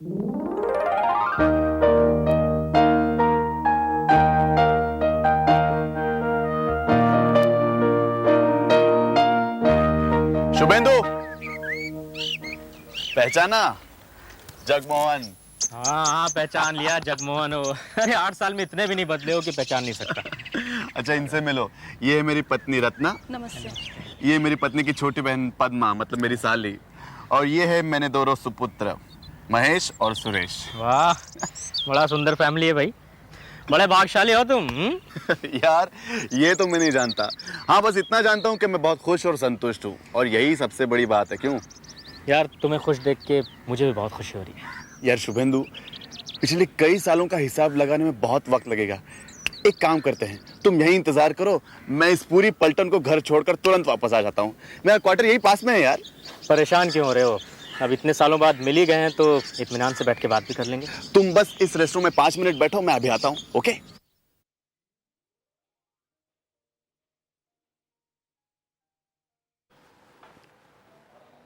शुभेंदु, पहचाना? जगमोहन। हाँ हाँ, पहचान लिया, जगमोहन हो। अरे 8 साल में इतने भी नहीं बदले हो कि पहचान नहीं सकता। अच्छा, इनसे मिलो। ये है मेरी पत्नी रत्ना। नमस्ते। ये मेरी पत्नी की छोटी बहन पद्मा, मतलब मेरी साली। और ये है मैंने दो सुपुत्र, महेश और सुरेश। वाह, बड़ा सुंदर फैमिली है भाई। बड़े भाग्यशाली हो तुम। यार, ये तो मैं नहीं जानता। हाँ, बस इतना जानता हूँ कि मैं बहुत खुश और संतुष्ट हूँ, और यही सबसे बड़ी बात है। क्यों? यार, तुम्हें खुश देख के मुझे भी बहुत खुशी हो रही है। यार शुभेंदु, पिछले कई सालों का हिसाब लगाने में बहुत वक्त लगेगा। एक काम करते हैं, तुम यहीं इंतजार करो, मैं इस पूरी पलटन को घर छोड़कर तुरंत वापस आ जाता हूँ। मेरा क्वार्टर यही पास में है यार। परेशान क्यों हो रहे हो? अब इतने सालों बाद मिल ही गए हैं तो इत्मीनान से बैठ के बात भी कर लेंगे। तुम बस इस रेस्टोरेंट में 5 मिनट बैठो, मैं अभी आता हूँ। ओके?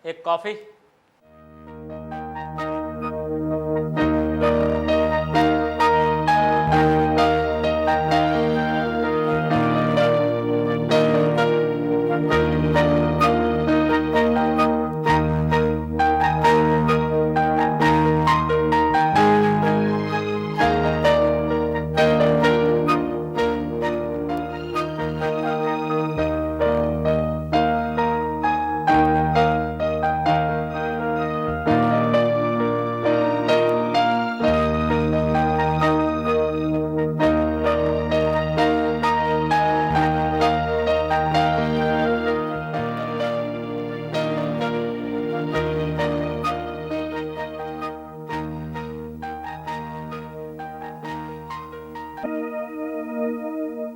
एक कॉफी।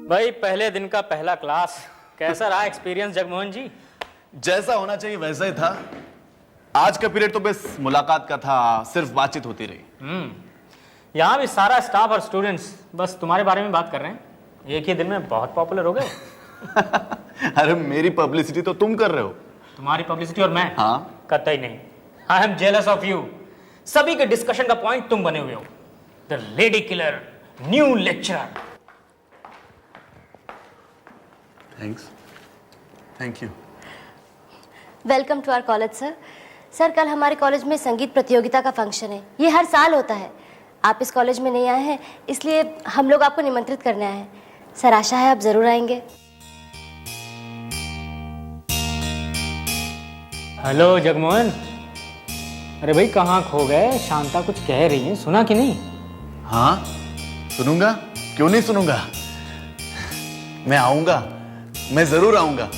भाई, पहले दिन का पहला क्लास कैसा रहा एक्सपीरियंस जगमोहन जी? जैसा होना चाहिए वैसा ही था। आज का पीरियड तो बस मुलाकात का था, सिर्फ बातचीत होती रही। यहाँ भी सारा स्टाफ और स्टूडेंट्स बस तुम्हारे बारे में बात कर रहे हैं। एक ही दिन में बहुत पॉपुलर हो गए। अरे, मेरी पब्लिसिटी तो तुम कर रहे हो। तुम्हारी पब्लिसिटी और मैं? हाँ। कतई नहीं। I am jealous of you. सभी के डिस्कशन का पॉइंट तुम बने हुए हो। The lady killer, new lecturer. Thank you. Welcome to our college sir. Sir, कल हमारे कॉलेज में संगीत प्रतियोगिता का फंक्शन है। ये हर साल होता है। आप इस कॉलेज में नहीं आए हैं, इसलिए हम लोग आपको निमंत्रित करने आए हैं। सर, आशा है आप जरूर आएंगे। हेलो जगमोहन। अरे भाई, कहाँ खो गए? शांता कुछ कह रही है, सुना कि नहीं? हाँ, सुनूंगा, क्यों नहीं सुनूंगा। मैं आऊंगा, मैं जरूर आऊंगा।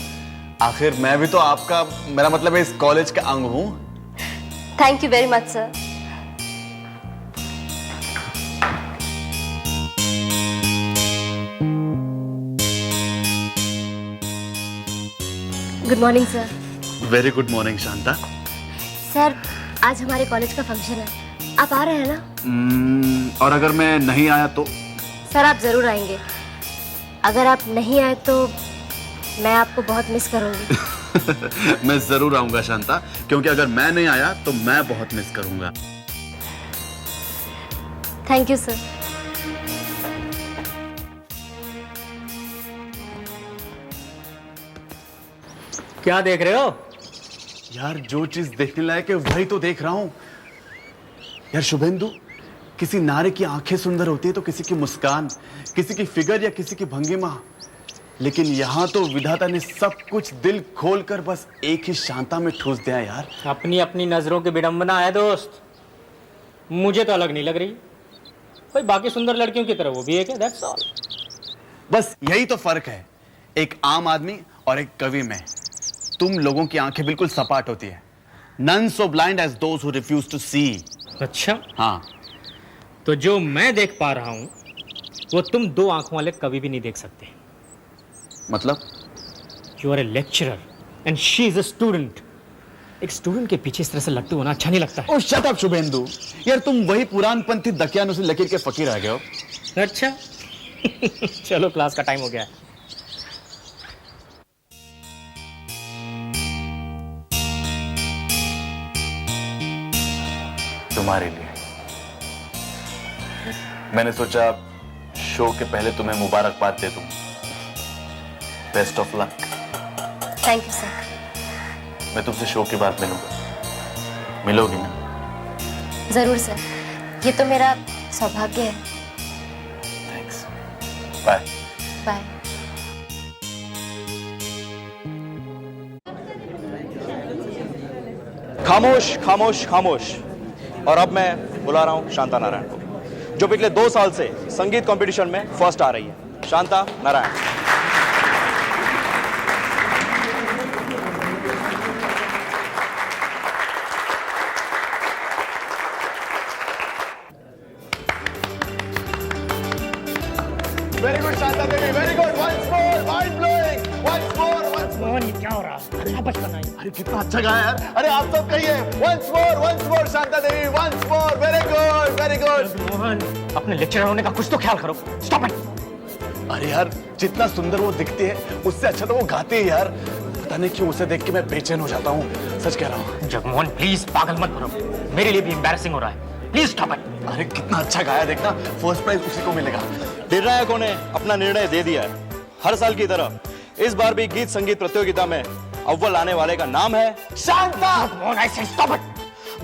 आखिर मैं भी तो आपका, मेरा मतलब है, इस कॉलेज का अंग हूं। Thank you very much sir. Good morning sir. Very good morning Shanta. Sir, आज हमारे कॉलेज का फंक्शन है, आप आ रहे हैं ना? और अगर मैं नहीं आया तो? सर, आप जरूर आएंगे। अगर आप नहीं आए तो मैं आपको बहुत मिस करूंगी। मैं जरूर आऊंगा शांता, क्योंकि अगर मैं नहीं आया तो मैं बहुत मिस करूंगा। Thank you sir. क्या देख रहे हो? यार, जो चीज देखने लायक है वही तो देख रहा हूं। यार शुभेंदु, किसी नारी की आंखें सुंदर होती है तो किसी की मुस्कान, किसी की फिगर या किसी की भंगिमा, लेकिन यहाँ तो विधाता ने सब कुछ दिल खोलकर बस एक ही शांता में ठूस दिया यार। अपनी अपनी नजरों की विडंबना है दोस्त। मुझे तो अलग नहीं लग रही। कोई बाकी सुंदर लड़कियों की तरह वो भी एक है, दैट्स ऑल। बस यही तो फर्क है एक आम आदमी और एक कवि में। तुम लोगों की आंखें बिल्कुल सपाट होती है। None so blind as those who refuse to see। अच्छा, हाँ। तो जो मैं देख पा रहा हूं वो तुम 2 आंखों वाले कभी भी नहीं देख सकते। मतलब? You are a lecturer and she is a student. एक स्टूडेंट के पीछे इस तरह से लगते होना अच्छा नहीं लगता है। ओह शट अप शुभेंदु। यार, तुम वही पुरानपंथी दकियानुसी लकीर के फकीर आ गए हो। अच्छा। चलो, क्लास का टाइम हो गया है। तुम्हारे लिए। मैंने सोचा शो के पहले तुम्हें मुबारकबाद दे दूं। Best of luck. Thank you sir. मैं तुमसे शो के बाद मिलूंगा, मिलोगी ना? जरूर सर, ये तो मेरा सौभाग्य है। Thanks, bye. बाय। खामोश खामोश खामोश। और अब मैं बुला रहा हूं शांता नारायण को, जो पिछले 2 साल से संगीत कंपटीशन में फर्स्ट आ रही है। Shanta Narayan. Very good, Shanta Devi. Very good. Once more. Mind blowing. Once more. Once more. Mohan, क्या हो रहा है? वापस करना है। अरे कितना अच्छा गाया यार। अरे आप सब कहिए once more, Shanta Devi. Once more. Very good. Very good. Mohan, अपने लेक्चर होने का कुछ तो ख्याल करो। Stop it. अरे यार, जितना सुंदर वो दिखती है उससे अच्छा तो वो गाती है यार। पता नहीं क्यों उसे देख के मैं बेचैन हो जाता हूँ, सच कह रहा हूँ। जगमोहन प्लीज पागल मत बनो, मेरे लिए भी एम्बैरेसिंग हो रहा है। Please stop it. अरे कितना अच्छा गाया, देखना फर्स्ट प्राइज उसी को मिलेगा। निर्णायकों ने अपना निर्णय दे दिया है। हर साल की तरह इस बार भी गीत संगीत प्रतियोगिता में अव्वल आने वाले का नाम है शांता। मोहन, आई से स्टॉप इट।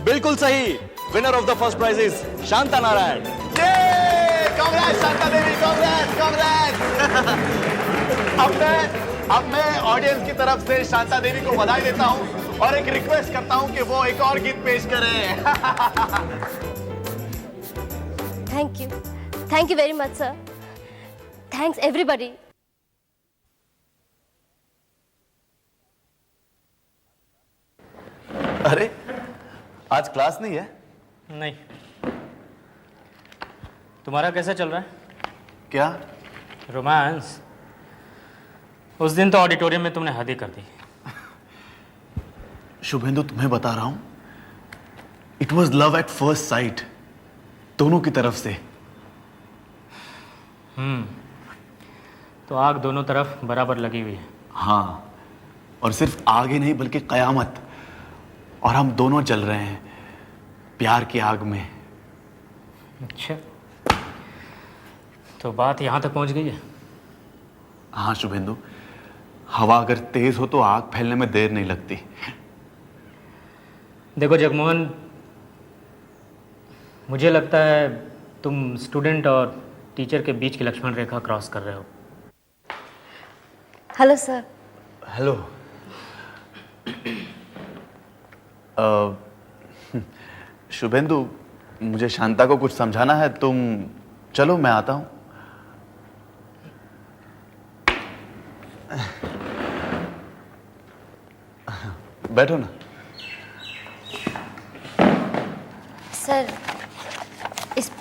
बिल्कुल सही। Winner of the first prize is Shanta Narayan. Congrats, Shanta Devi. Congrats. अब मैं ऑडियंस की तरफ से शांता देवी को बधाई देता हूँ और एक रिक्वेस्ट करता हूँ कि वो एक और गीत पेश करें। Thank you very much sir. Thanks everybody. अरे आज क्लास नहीं है? नहीं। तुम्हारा कैसा चल रहा है? क्या? रोमांस? उस दिन तो ऑडिटोरियम में तुमने हद ही कर दी। शुभेंदु, तुम्हें बता रहा हूं, it was love at first sight, दोनों की तरफ से। तो आग दोनों तरफ बराबर लगी हुई है। हाँ, और सिर्फ आग ही नहीं बल्कि कयामत। और हम दोनों जल रहे हैं प्यार की आग में। अच्छा, तो बात यहां तक पहुंच गई है। हाँ शुभेंदु, हवा अगर तेज हो तो आग फैलने में देर नहीं लगती। देखो जगमोहन, मुझे लगता है तुम स्टूडेंट और टीचर के बीच की लक्ष्मण रेखा क्रॉस कर रहे हो। Hello sir. हेलो। शुभेंदु, मुझे शांता को कुछ समझाना है, तुम चलो मैं आता हूं। बैठो ना। सर, इस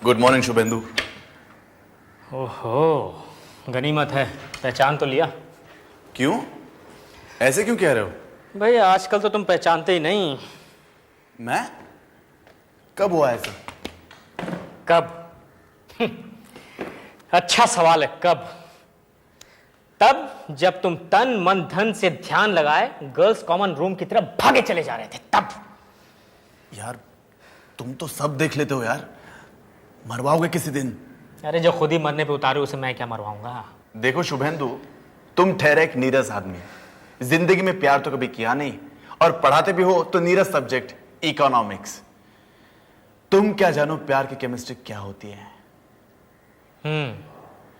गुड मॉर्निंग शुभेंदु। ओहो, गनीमत है, पहचान तो लिया। क्यों? ऐसे क्यों कह रहे हो? भाई आजकल तो तुम पहचानते ही नहीं। मैं? कब हुआ ऐसा? कब? अच्छा सवाल है, कब? तब जब तुम तन मन धन से ध्यान लगाए गर्ल्स कॉमन रूम की तरफ भागे चले जा रहे थे, तब। यार तुम तो सब देख लेते हो यार, मरवाओगे किसी दिन। अरे जो खुद ही मरने पे उतारे उसे मैं क्या मरवाऊंगा। देखो शुभेंदु, तुम ठहरे एक नीरस आदमी, जिंदगी में प्यार तो कभी किया नहीं, और पढ़ाते भी हो तो नीरस सब्जेक्ट इकोनॉमिक्स। तुम क्या जानो प्यार की केमिस्ट्री क्या होती है।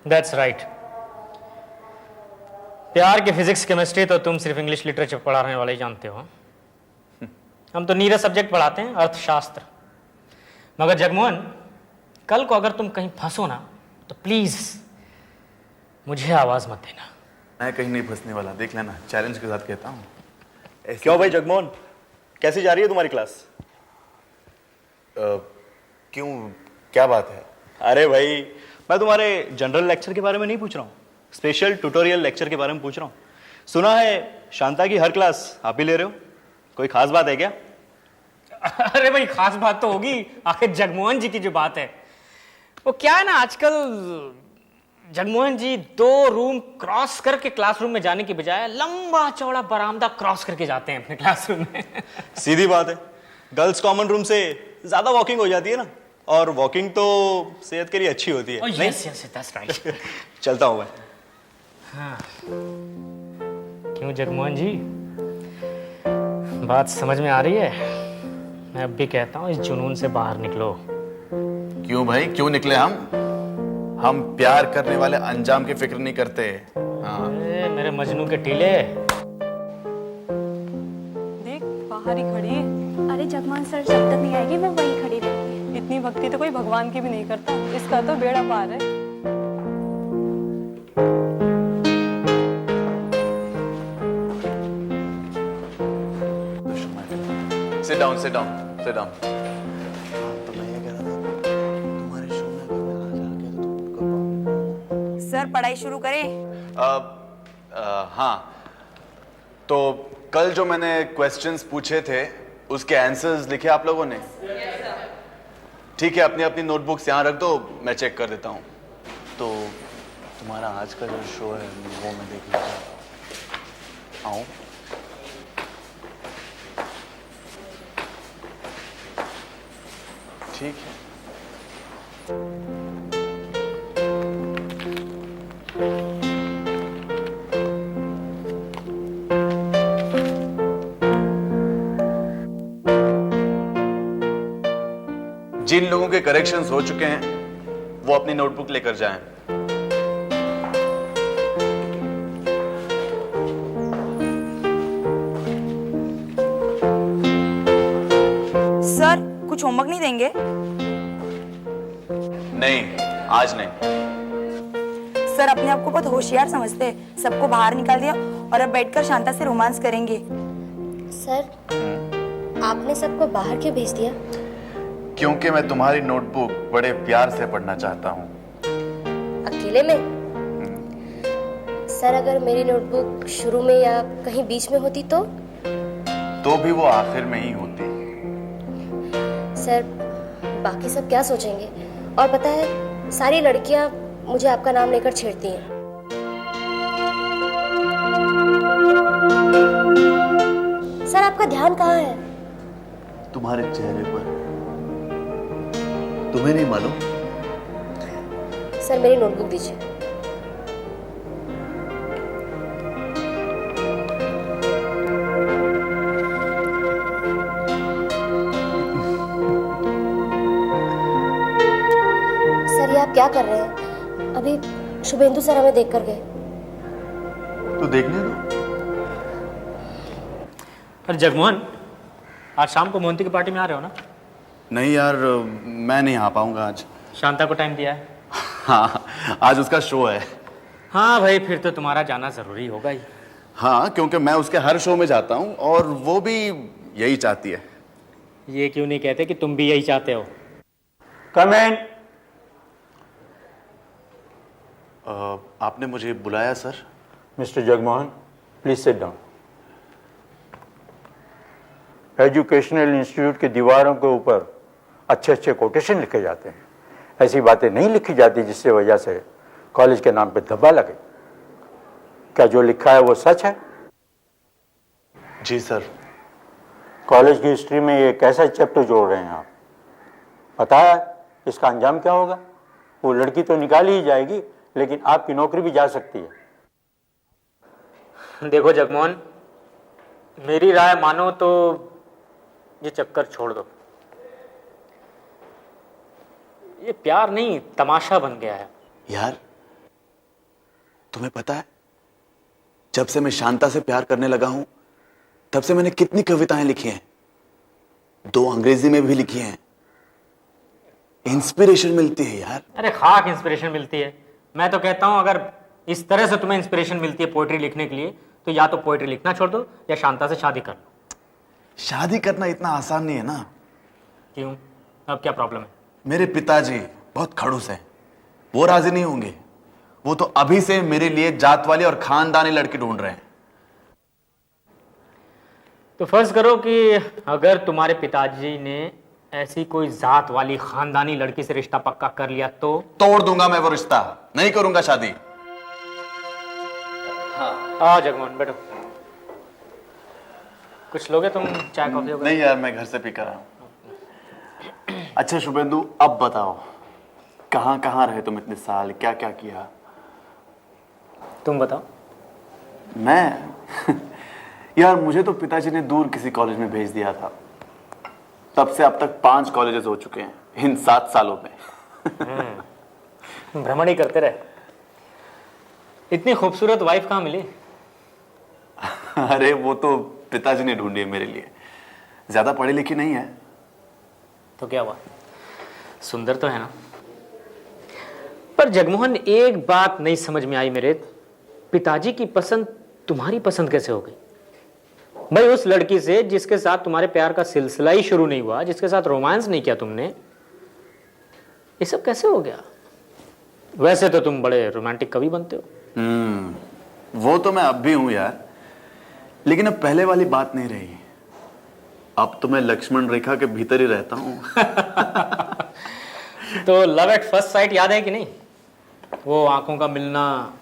That's right. प्यार की फिजिक्स केमिस्ट्री तो तुम सिर्फ इंग्लिश लिटरेचर पढ़ाने वाले ही जानते हो। हम तो नीरस सब्जेक्ट पढ़ाते हैं, अर्थशास्त्र। मगर जगमोहन, कल को अगर तुम कहीं फंसो ना तो प्लीज मुझे आवाज मत देना। मैं कहीं नहीं फंसने वाला, देख लेना, चैलेंज के साथ कहता हूं। क्यों भाई जगमोहन, कैसी जा रही है तुम्हारी क्लास? क्यों, क्या बात है? अरे भाई, मैं तुम्हारे जनरल लेक्चर के बारे में नहीं पूछ रहा हूँ, स्पेशल ट्यूटोरियल लेक्चर के बारे में पूछ रहा हूँ। सुना है शांता की हर क्लास आप ही ले रहे हो, कोई खास बात है क्या? अरे भाई खास बात तो होगी, आखिर जगमोहन जी की जो बात है वो क्या है ना, आजकल जगमोहन जी 2 रूम क्रॉस करके क्लासरूम में जाने की बजाय लंबा चौड़ा बरामदा क्रॉस करके जाते हैं अपने क्लासरूम में। सीधी बात है, गर्ल्स कॉमन रूम से ज्यादा वॉकिंग हो जाती है ना, और वॉकिंग तो सेहत के लिए अच्छी होती है। नहीं? Yes yes that's right. चलता हूं मैं। हाँ। क्यों जगमोहन जी, बात समझ में आ रही है? मैं अब भी कहता हूँ इस जुनून से बाहर निकलो। क्यों भाई, क्यों निकले हम प्यार करने वाले अंजाम की फिक्र नहीं करते। हाँ। मेरे मजनू के टीले। देख बाहर ही खड़ी है। अरे जगमान सर जब तक नहीं आएगी वो वहीं खड़ी रहेगी। इतनी भक्ति तो कोई भगवान की भी नहीं करता, इसका तो बेड़ा पार है। Sit down, sit down, sit down. तो मैं ये कह रहा था, तुम्हारे शो में अगर मैं आज आ गया तो तुम कर पाओगे? सर पढ़ाई शुरू करें? हाँ, तो कल जो मैंने क्वेश्चंस पूछे थे उसके आंसर्स लिखे आप लोगों ने? ठीक है, अपनी अपनी नोटबुक्स यहाँ रख दो, मैं चेक कर देता हूँ। तो तुम्हारा आज का जो शो है वो मैं देख लूँगा। आओ। ठीक है। जिन लोगों के करेक्शंस हो चुके हैं वो अपनी नोटबुक लेकर जाएं। सर कुछ होमवर्क नहीं देंगे? नहीं, आज नहीं। सर अपने आप को बहुत होशियार समझते हैं, सबको बाहर निकाल दिया और अब बैठकर शांता से रोमांस करेंगे। सर, आपने सबको बाहर क्यों भेज दिया? क्योंकि मैं तुम्हारी नोटबुक बड़े प्यार से पढ़ना चाहता हूँ। अकेले में? सर अगर मेरी नोटबुक शुरू में या कहीं बीच में होती तो भी वो आखिर में ही होती। सर बाकी सब क्या सोचेंगे? और पता है सारी लड़कियां मुझे आपका नाम लेकर छेड़ती हैं। सर आपका ध्यान कहाँ है? तुम्हारे चेहरे पर। तुम्हें नहीं मालूम? सर मेरी नोटबुक दीजिए। सर ये आप क्या कर रहे हैं? अभी शुभेंदु सर हमें देख कर गए। तो देखने दो। पर जगमोहन, आज शाम को मोहंती की पार्टी में आ रहे हो ना? नहीं यार, मैं नहीं आ पाऊंगा आज। शांता को टाइम दिया है? हाँ, आज उसका शो है। हाँ भाई, फिर तो तुम्हारा जाना जरूरी होगा ही। हाँ, क्योंकि मैं उसके हर शो में जाता हूँ और वो भी यही चाहती है। ये क्यों नहीं कहते कि तुम भी यही चाहते हो? कम इन। आपने मुझे बुलाया sir? Mister Jagmohan, please sit down. Educational institute की दीवारों के ऊपर अच्छे अच्छे कोटेशन लिखे जाते हैं, ऐसी बातें नहीं लिखी जाती जिससे वजह से कॉलेज के नाम पे धब्बा लगे। क्या जो लिखा है वो सच है? जी सर। कॉलेज की हिस्ट्री में ये कैसा चैप्टर जोड़ रहे हैं आप? पता है इसका अंजाम क्या होगा? वो लड़की तो निकाली ही जाएगी, लेकिन आपकी नौकरी भी जा सकती है। देखो जगमोहन, मेरी राय मानो तो ये चक्कर छोड़ दो। ये प्यार नहीं, तमाशा बन गया है। यार, तुम्हें पता है जब से मैं शांता से प्यार करने लगा हूं तब से मैंने कितनी कविताएं लिखी हैं, 2 अंग्रेजी में भी लिखी हैं। इंस्पिरेशन मिलती है यार। अरे खाक इंस्पिरेशन मिलती है। मैं तो कहता हूं अगर इस तरह से तुम्हें इंस्पिरेशन मिलती है पोएट्री लिखने के लिए तो या तो पोएट्री लिखना छोड़ दो या शांता से शादी कर लो। शादी करना इतना आसान नहीं है ना। क्यों? अब क्या प्रॉब्लम है? मेरे पिताजी बहुत खड़ूस हैं, वो राजी नहीं होंगे। वो तो अभी से मेरे लिए जात वाली और खानदानी लड़की ढूंढ रहे हैं। तो फर्ज करो कि अगर तुम्हारे पिताजी ने ऐसी कोई जात वाली खानदानी लड़की से रिश्ता पक्का कर लिया तो तोड़ दूंगा मैं वो रिश्ता, नहीं करूंगा शादी। आ जगमोहन बैठो। कुछ लोगे तुम, चाय कॉफी वगैरह? नहीं यार, मैं घर से पी कर आया हूं। अच्छा शुभेंदु, अब बताओ कहां कहां रहे तुम इतने साल, क्या क्या किया? तुम बताओ। मैं यार, मुझे तो पिताजी ने दूर किसी कॉलेज में भेज दिया था। तब से अब तक 5 कॉलेजेस हो चुके हैं इन 7 सालों में। भ्रमण ही करते रहे। इतनी खूबसूरत वाइफ कहाँ मिली? अरे वो तो पिताजी ने ढूंढी है मेरे लिए। ज्यादा पढ़ी लिखी नहीं है। तो क्या हुआ, सुंदर तो है ना। पर जगमोहन, एक बात नहीं समझ में आई मेरे, पिताजी की पसंद तुम्हारी पसंद कैसे हो गई? भाई उस लड़की से जिसके साथ तुम्हारे प्यार का सिलसिला ही शुरू नहीं हुआ, जिसके साथ रोमांस नहीं किया तुमने, ये सब कैसे हो गया? वैसे तो तुम बड़े रोमांटिक कवि बनते हो। वो तो मैं अब भी हूं यार, लेकिन अब पहले वाली बात नहीं रही। अब तो मैं लक्ष्मण रेखा के भीतर ही रहता हूं। तो लव एट फर्स्ट साइट याद है कि नहीं? वो आंखों का मिलना,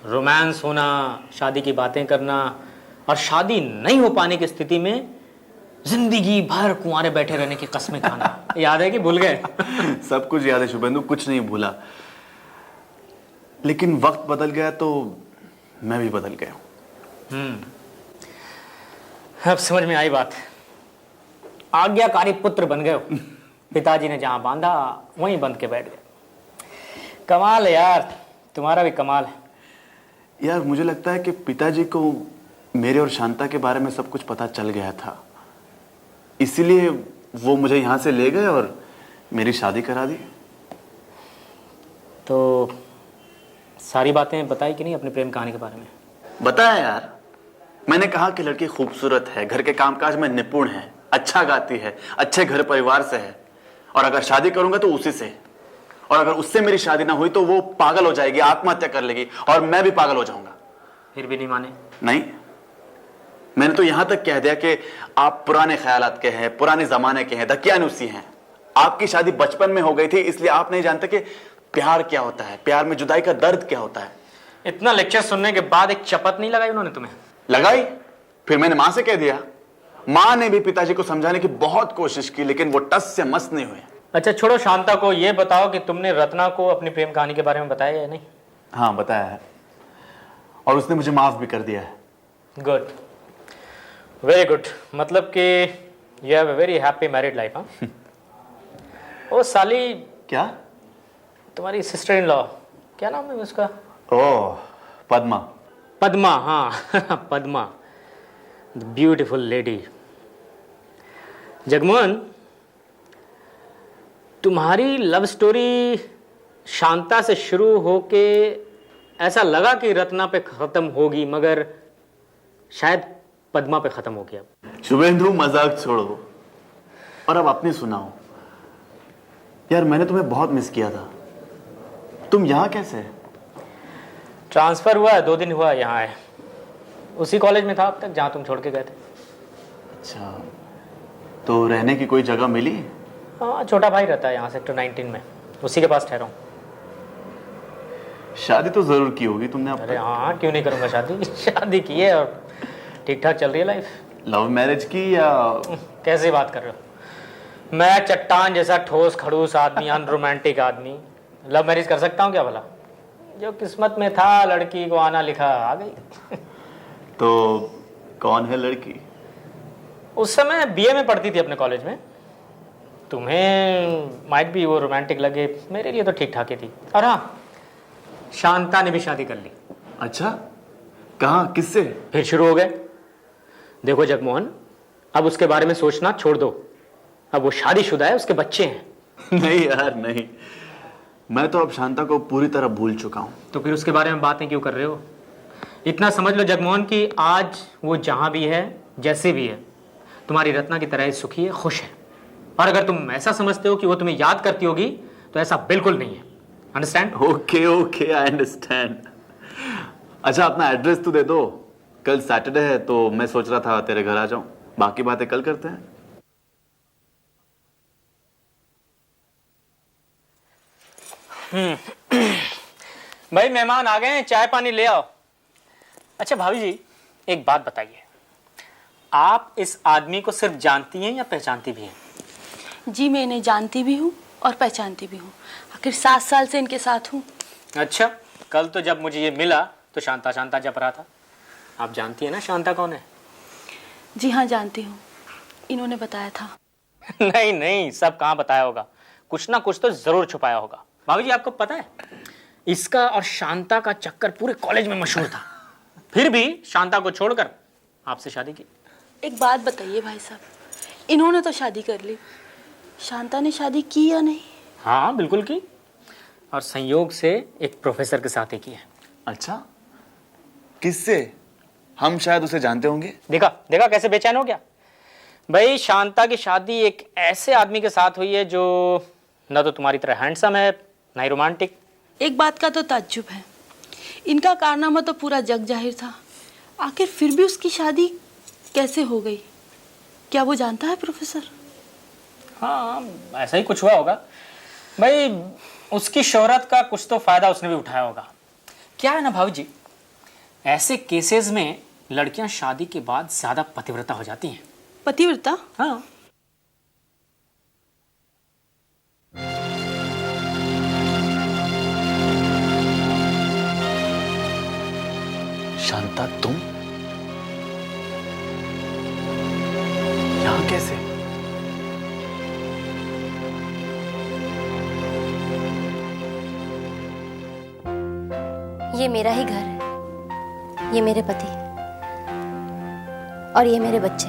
रोमांस होना, शादी की बातें करना, और शादी नहीं हो पाने की स्थिति में जिंदगी भर कुंवारे बैठे रहने की कस्में खाना, याद है कि भूल गए? सब कुछ याद है शुभेंदु, कुछ नहीं भूला। लेकिन वक्त बदल गया तो मैं भी बदल गया। अब समझ में आई बात। आज्ञाकारी पुत्र बन गए हो। पिताजी ने जहां बांधा वहीं बंध के बैठ गए। कमाल है यार, तुम्हारा भी कमाल है। यार मुझे लगता है कि पिताजी को मेरे और शांता के बारे में सब कुछ पता चल गया था, इसीलिए वो मुझे यहां से ले गए और मेरी शादी करा दी। तो सारी बातें बताई कि नहीं अपनी प्रेम कहानी के बारे में? बताया यार, मैंने कहा कि लड़की खूबसूरत है, घर के कामकाज में निपुण है, अच्छा गाती है, अच्छे घर परिवार से है, और अगर शादी करूंगा तो उसी से, और अगर उससे मेरी शादी ना हुई तो वो पागल हो जाएगी, आत्महत्या कर लेगी, और मैं भी पागल हो जाऊंगा। फिर भी नहीं माने? नहीं, मैंने तो यहां तक कह दिया कि आप पुराने ख्यालात के हैं, पुराने जमाने के हैं, दकियानुसी हैं। आपकी शादी बचपन में हो गई थी, इसलिए आप नहीं जानते कि प्यार क्या होता है, प्यार में जुदाई का दर्द क्या होता है। इतना लेक्चर सुनने के बाद एक चपत नहीं लगाई उन्होंने तुम्हें? लगाई, फिर मैंने मां से कह दिया। मां ने भी पिताजी को समझाने की बहुत कोशिश की, लेकिन वो टस से मस नहीं हुए। अच्छा छोड़ो, शांता को ये बताओ कि तुमने रत्ना को अपनी प्रेम कहानी के बारे में बताया या नहीं? हाँ बताया है, और उसने मुझे माफ भी कर दिया है। Good, very good. मतलब कि you have a very happy married life. हाँ। ओ साली, क्या? तुम्हारी सिस्टर इन लॉ, क्या नाम है उसका? ओह, पद्मा। पद्मा, हाँ। Padma, the beautiful lady. Jagmohan, तुम्हारी लव स्टोरी शांता से शुरू होके ऐसा लगा कि रत्ना पे खत्म होगी, मगर शायद पद्मा पे खत्म हो गया। शुभेंदु मजाक छोड़ो और अब अपनी सुनाओ। यार मैंने तुम्हें बहुत मिस किया था। तुम यहाँ कैसे? ट्रांसफर हुआ है, 2 दिन हुआ यहाँ है। उसी कॉलेज में था अब तक जहाँ तुम छोड़ के गए थे। अच्छा, तो रहने की कोई जगह मिली? हाँ, छोटा भाई रहता है यहाँ सेक्टर 19 में, उसी के पास ठहरा हूँ। शादी तो जरूर की होगी तुमने अब अरे तक? हाँ, क्यों नहीं करूँगा शादी। शादी की है और ठीक ठाक चल रही है लाइफ। लव मैरिज की या? कैसी बात कर रहे हो? मैं चट्टान जैसा ठोस खड़ूस आदमी, अनरोमांटिक आदमी, लव मैरिज कर सकता हूँ क्या भला? जो किस्मत में था, लड़की को आना लिखा आ गई। तो कौन है लड़की? उस समय बीए में पढ़ती थी अपने कॉलेज में। तुम्हें माइट भी वो रोमांटिक लगे, मेरे लिए तो ठीक ठाक ही थी। और हाँ, शांता ने भी शादी कर ली। अच्छा, कहाँ, किससे? फिर शुरू हो गए। देखो जगमोहन, अब उसके बारे में सोचना छोड़ दो। अब वो शादीशुदा है, उसके बच्चे हैं। नहीं यार नहीं, मैं तो अब शांता को पूरी तरह भूल चुका हूँ। तो फिर उसके बारे में बातें क्यों कर रहे हो? इतना समझ लो जगमोहन कि आज वो जहां भी है, जैसे भी है, तुम्हारी रत्ना की तरह सुखी है, खुश है। और अगर तुम ऐसा समझते हो कि वो तुम्हें याद करती होगी, तो ऐसा बिल्कुल नहीं है। Understand? Okay okay, I understand. अच्छा, अपना एड्रेस तो दे दो। कल सैटरडे है तो मैं सोच रहा था तेरे घर आ जाऊं। बाकी बातें कल करते हैं। भाई मेहमान आ गए हैं, चाय पानी ले आओ। अच्छा भाभी जी, एक बात बताइए, आप इस आदमी को सिर्फ जानती हैं या पहचानती भी हैं? जी मैं इन्हें जानती भी हूँ और पहचानती भी हूँ, आखिर 7 साल से इनके साथ हूँ। अच्छा, कल तो जब मुझे ये मिला तो शांता शांता जप रहा था। आप जानती हैं ना शांता कौन है? जी हाँ जानती हूँ, इन्होंने बताया था। नहीं नहीं, सब कहाँ बताया होगा, कुछ ना कुछ तो जरूर छुपाया होगा। भाभी जी आपको पता है, इसका और शांता का चक्कर पूरे कॉलेज में मशहूर था, फिर भी शांता को छोड़कर आपसे शादी की। एक बात बताइए भाई साहब, इन्होंने तो शादी कर ली, शांता ने शादी की या नहीं? हाँ बिल्कुल की, और संयोग से एक प्रोफेसर के साथ ही की है। अच्छा, किससे? हम शायद उसे जानते होंगे। देखा देखा कैसे बेचैन हो गया। भाई शांता की शादी एक ऐसे आदमी के साथ हुई है जो ना तो तुम्हारी तरह हैंडसम है, ना ही रोमांटिक। एक बात का तो ताज्जुब है, इनका कारनामा तो पूरा जग जाहिर था, आखिर फिर भी उसकी शादी कैसे हो गई? क्या वो जानता है प्रोफेसर? हाँ ऐसा ही कुछ हुआ होगा। भाई उसकी शोहरत का कुछ तो फायदा उसने भी उठाया होगा। क्या है ना भाभी जी, ऐसे केसेस में लड़कियां शादी के बाद ज्यादा पतिव्रता हो जाती हैं। पतिव्रता? हाँ। शांता, तुम यहां कैसे? ये मेरा ही घर है, ये मेरे पति और ये मेरे बच्चे।